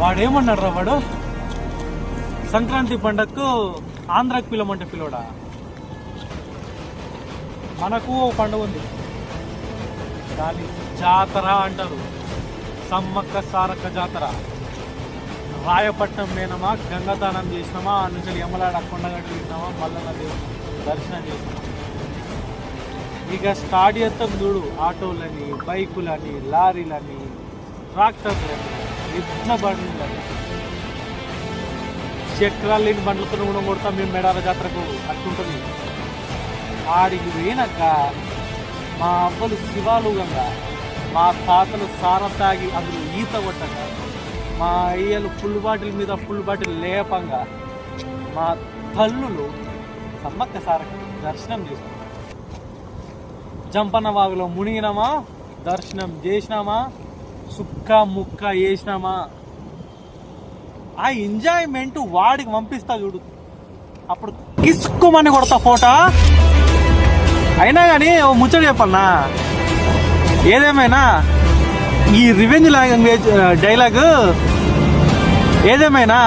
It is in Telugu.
వాడేమన్నాడు రా వాడు, సంక్రాంతి పండగకు ఆంధ్రాకి పిలవమంటే పిలవడా? మనకు ఓ పండుగ ఉంది, దాని జాతర అంటారు, సమ్మక్క సారక్క జాతర. రాయపట్నం పోయినామా, గంగాదానం చేసినామా, ఆ నుంచి యమలాడ కొండగట్టు తిన్నామా, మల్లన్న దేవుడు దర్శనం చేసినామా. ఇక స్టార్ట్ చేస్తాం చూడు, ఆటోలని, బైకులని, లారీలని, ట్రాక్టర్లని, ఎద్దుల బండ్లని, చక్రాలు లేని బండ్లతో కూడా కొడతాం మేము మేడాల జాతరకు. అట్లుంటుంది. ఆడికి పోయినాక మా అవ్వలు శివాలుగంగా, మా తాతలు సారం తాగి అందులో ఈత కొట్టగా, మా అయ్యలు ఫుల్ బాటిల్ మీద ఫుల్ బాటిల్ లేపంగా, మా తల్లులు సమ్మక్క సారక్క దర్శనం చేసుకున్నాం. జంపన్న వాగులో మునిగినామా, దర్శనం చేసినామా, సుక్క ముక్క వేసినామా. ఆ ఎంజాయ్మెంట్ వాడికి పంపిస్తా చూడు, అప్పుడు కిస్కుమని కొడతా ఫోటో. అయినా కానీ ఓ ముచ్చట చెప్పన్నా, ఏదేమైనా ఈ రివెంజ్ లాంగ్వేజ్ డైలాగ్ ఏదేమైనా